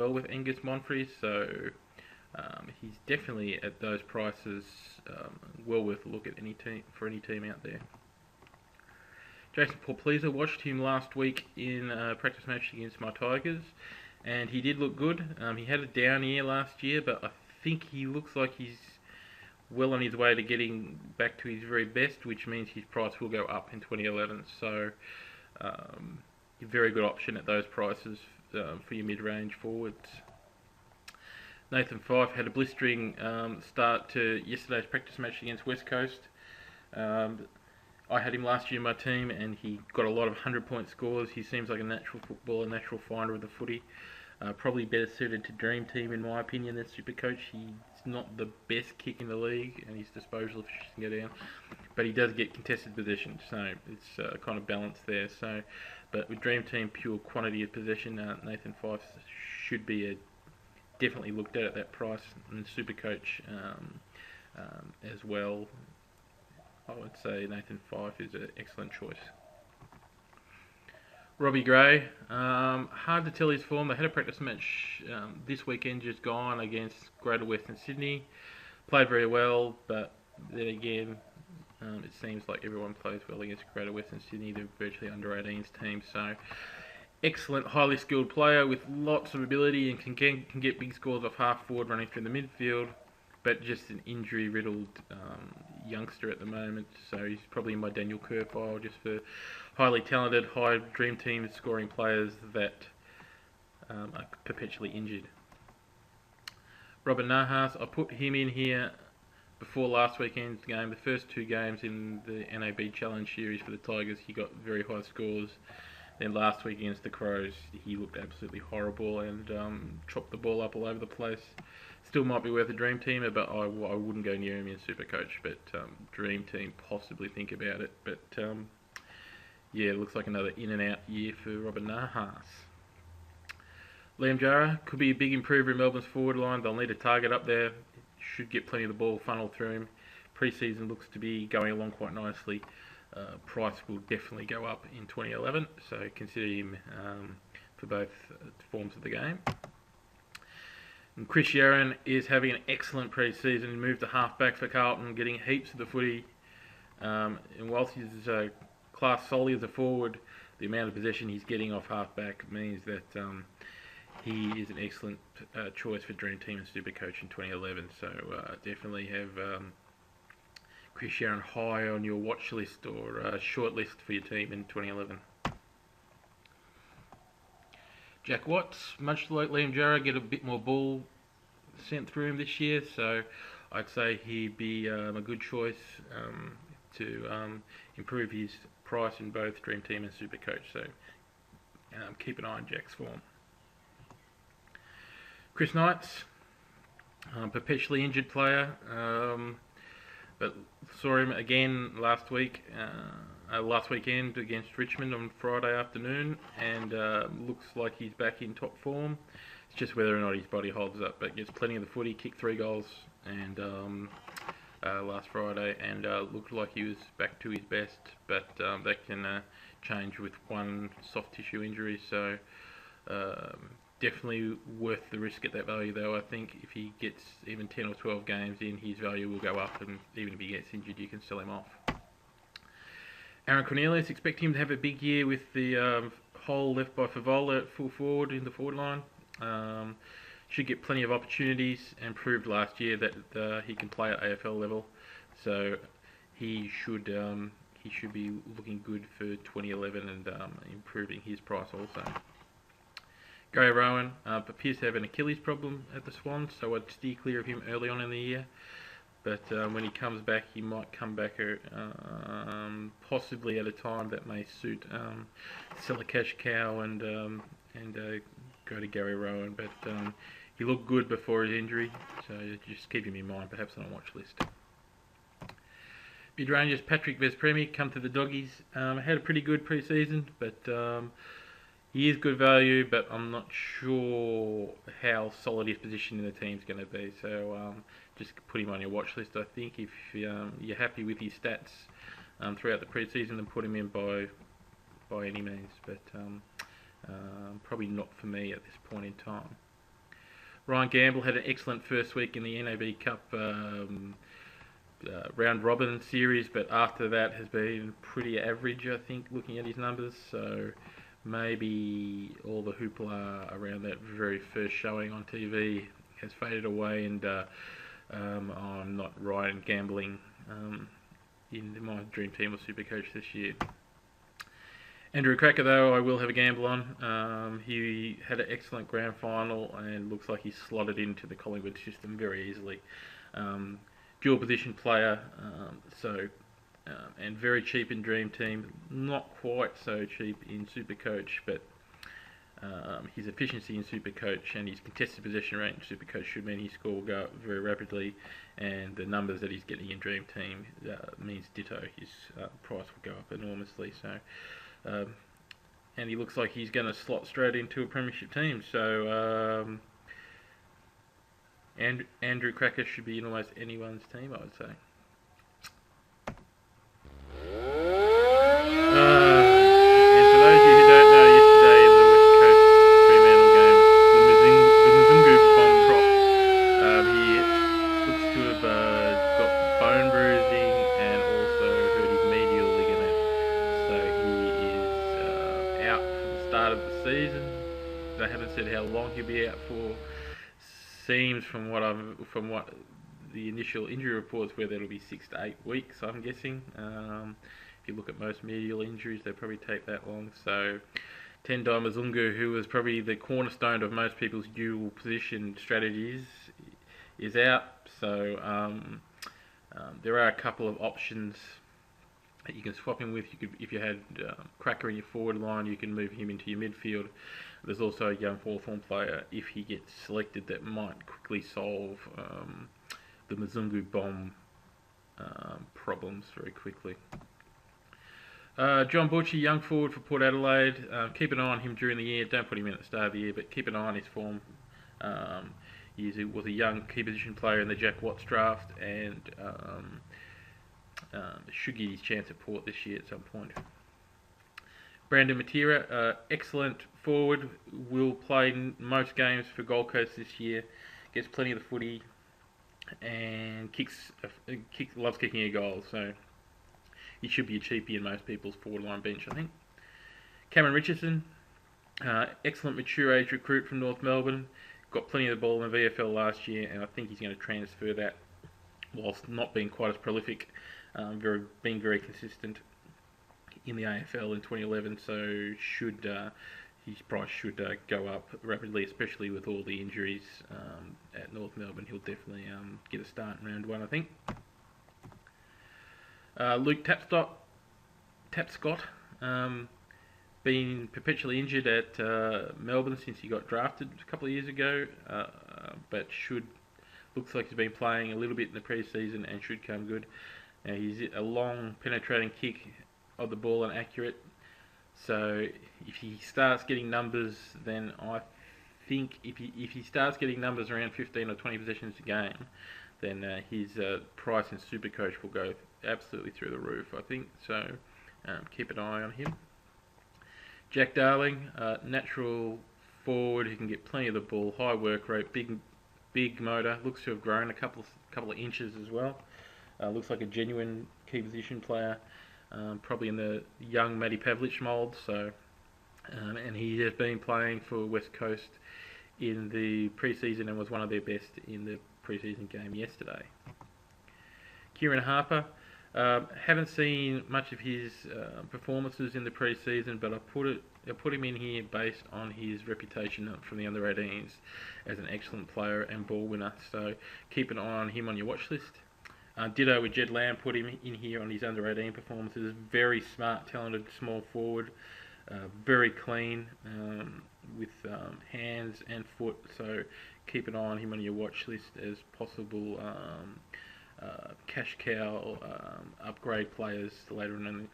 well with Angus Monfrey, so he's definitely at those prices well worth a look at any team for any team out there. Jason Porpleser, watched him last week in a practice match against my Tigers, and he did look good. He had a down year last year, but I think he looks like he's well on his way to getting back to his very best, which means his price will go up in 2011. So, a very good option at those prices for your mid-range forwards. Nathan Fyfe had a blistering start to yesterday's practice match against West Coast. I had him last year in my team, and he got a lot of 100-point scores. He seems like a natural footballer, natural finder of the footy. Probably better suited to Dream Team, in my opinion, than Supercoach. He's not the best kick in the league, and his disposal efficiency can go down. But he does get contested possession, so it's kind of balanced there. So, but with Dream Team, pure quantity of possession, Nathan Fyfe should be definitely looked at that price, and Supercoach as well. I would say Nathan Fyfe is an excellent choice. Robbie Gray, hard to tell his form. They had a practice match this weekend just gone against Greater Western Sydney. Played very well, but then again, it seems like everyone plays well against Greater Western Sydney. They're virtually under 18s team, so excellent, highly skilled player with lots of ability and can get big scores off half forward running through the midfield, but just an injury-riddled youngster at the moment, so he's probably in my Daniel Kerr file just for highly talented, high Dream Team scoring players that are perpetually injured. Robert Nahas, I put him in here before last weekend's game. The first two games in the NAB Challenge Series for the Tigers, he got very high scores. Then last week against the Crows, he looked absolutely horrible and chopped the ball up all over the place. Still might be worth a Dream Teamer, but I wouldn't go near him in Supercoach. But Dream Team, possibly think about it. But yeah, it looks like another in and out year for Robert Nahas. Liam Jara could be a big improver in Melbourne's forward line. They'll need a target up there. Should get plenty of the ball funneled through him. Pre-season looks to be going along quite nicely. Price will definitely go up in 2011, so consider him for both forms of the game. And Chris Yaron is having an excellent pre-season. He moved to half-back for Carlton, getting heaps of the footy. And whilst he's class solely as a forward, the amount of possession he's getting off half-back means that he is an excellent choice for Dream Team and Supercoach in 2011. So definitely have Chris Yaron high on your watch list or short list for your team in 2011. Jack Watts, much like Liam Jara, get a bit more ball sent through him this year, so I'd say he'd be a good choice to improve his price in both Dream Team and Supercoach, so keep an eye on Jack's form. Chris Knights, perpetually injured player, but saw him again last weekend against Richmond on Friday afternoon, and looks like he's back in top form. It's just whether or not his body holds up, but gets plenty of the footy, kicked 3 goals and last Friday, and looked like he was back to his best, but that can change with one soft tissue injury, so definitely worth the risk at that value though. I think if he gets even 10 or 12 games in, his value will go up, and even if he gets injured, you can sell him off. Aaron Cornelius, expect him to have a big year with the hole left by Favola at full forward in the forward line. Should get plenty of opportunities, and proved last year that he can play at AFL level, so he should be looking good for 2011 and improving his price also. Gary Rowan appears to have an Achilles problem at the Swans, so I'd steer clear of him early on in the year. But when he comes back, he might come back possibly at a time that may suit sell a cash cow and go to Gary Rowan. But he looked good before his injury, so just keep him in mind, perhaps on a watch list. Bid Rangers Patrick Vespremi come to the Doggies. Had a pretty good pre-season, but he is good value, but I'm not sure how solid his position in the team is going to be. So just put him on your watch list. I think if you're happy with his stats throughout the pre-season, then put him in by any means. But probably not for me at this point in time. Ryan Gamble had an excellent first week in the NAB Cup round robin series, but after that has been pretty average, I think, looking at his numbers. So maybe all the hoopla around that very first showing on TV has faded away, and I'm not Ryan gambling in my Dream Team or Supercoach this year. Andrew Cracker, though, I will have a gamble on. He had an excellent grand final and looks like he's slotted into the Collingwood system very easily. Dual position player, and very cheap in Dream Team. Not quite so cheap in Supercoach, but his efficiency in Supercoach and his contested possession rate in Supercoach should mean his score will go up very rapidly, and the numbers that he's getting in Dream Team means ditto. His price will go up enormously. So, and he looks like he's going to slot straight into a premiership team. So, Andrew Cracker should be in almost anyone's team, I would say. And for those of you who don't know, yesterday in the West Coast Fremantle game, the Mzungu bomb dropped. He looks to have got bone bruising and also hurt his medial ligament. So he is out from the start of the season. They haven't said how long he'll be out for. Seems from what the initial injury reports were that it'll be 6 to 8 weeks, I'm guessing. If you look at most medial injuries, they probably take that long. So Tendai Mzungu, who was probably the cornerstone of most people's dual position strategies, is out. So there are a couple of options that you can swap him with. You could, if you had Cracker in your forward line, you can move him into your midfield. There's also a young fourth-form player, if he gets selected, that might quickly solve the Mzungu bomb problems very quickly. John Butchie, young forward for Port Adelaide. Keep an eye on him during the year. Don't put him in at the start of the year, but keep an eye on his form. He was a young key position player in the Jack Watts draft, and should get his chance at Port this year at some point. Brandon Matera, excellent forward, will play most games for Gold Coast this year, gets plenty of the footy, and loves kicking a goal, so he should be a cheapie in most people's forward line bench, I think. Cameron Richardson, excellent mature age recruit from North Melbourne, got plenty of the ball in the VFL last year, and I think he's going to transfer that whilst not being quite as prolific, being very consistent in the AFL in 2011, so his price should go up rapidly, especially with all the injuries at North Melbourne. He'll definitely get a start in round one, I think. Luke Tapscott, been perpetually injured at Melbourne since he got drafted a couple of years ago, but looks like he's been playing a little bit in the pre-season and should come good. He's a long penetrating kick of the ball and accurate, so if he starts getting numbers, then I think if he starts getting numbers around 15 or 20 possessions a game, then his price in Supercoach will go absolutely through the roof, I think. So keep an eye on him. Jack Darling, natural forward who can get plenty of the ball, high work rate, big motor, looks to have grown a couple of inches as well. Looks like a genuine key position player. Probably in the young Matty Pavlich mould, so and he has been playing for West Coast in the pre-season and was one of their best in the pre-season game yesterday. Kieran Harper, haven't seen much of his performances in the pre-season, but I put him in here based on his reputation from the under-18s as an excellent player and ball winner, so keep an eye on him on your watch list. Ditto with Jed Lamb, put him in here on his under-18 performances. Very smart, talented, small forward. Very clean with hands and foot. So keep an eye on him on your watch list as possible cash cow upgrade players later on.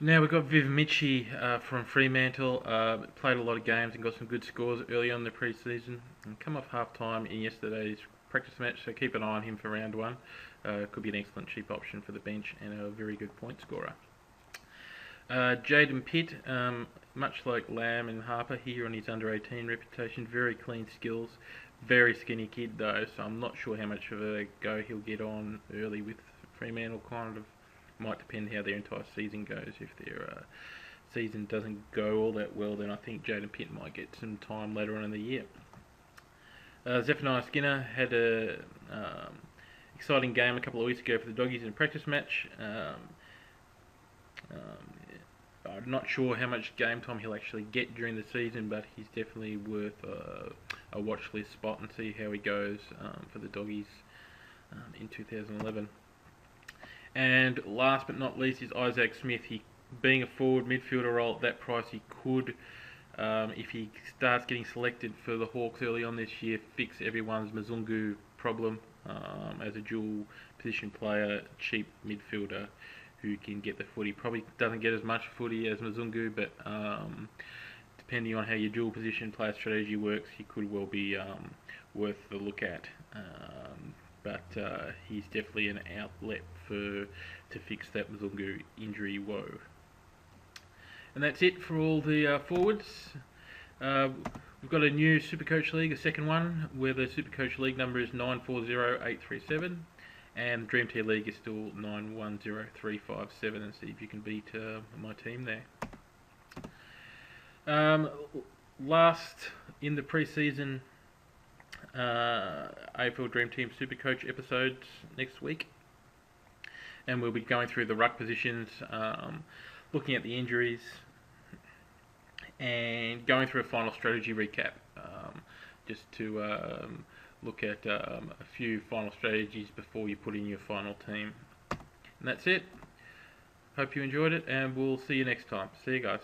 Now we've got Viv Michi from Fremantle. Played a lot of games and got some good scores early on in the pre-season. And come off half-time in yesterday's practice match, so keep an eye on him for round one. Could be an excellent cheap option for the bench and a very good point scorer. Jaden Pitt, much like Lamb and Harper here on his under-18 reputation, very clean skills, very skinny kid though, so I'm not sure how much of a go he'll get on early with Fremantle. Kind of might depend how their entire season goes. If their season doesn't go all that well, then I think Jaden Pitt might get some time later on in the year. Zephaniah Skinner had a exciting game a couple of weeks ago for the Doggies in a practice match. I'm not sure how much game time he'll actually get during the season, but he's definitely worth a watch list spot and see how he goes for the Doggies in 2011. And last but not least is Isaac Smith. He, being a forward midfielder role at that price, he could, if he starts getting selected for the Hawks early on this year, fix everyone's Mzungu problem as a dual position player, cheap midfielder who can get the footy. Probably doesn't get as much footy as Mzungu, but depending on how your dual position player strategy works, he could well be worth the look at. But he's definitely an outlet to fix that Mzungu injury woe. And that's it for all the forwards. We've got a new Supercoach League, a second one, where the Supercoach League number is 940837, and the Dreamteam League is still 910357, and see if you can beat my team there. Last in the pre-season AFL Dreamteam Supercoach episodes next week, and we'll be going through the ruck positions, looking at the injuries, and going through a final strategy recap, just to look at a few final strategies before you put in your final team. And that's it. Hope you enjoyed it, and we'll see you next time. See you guys.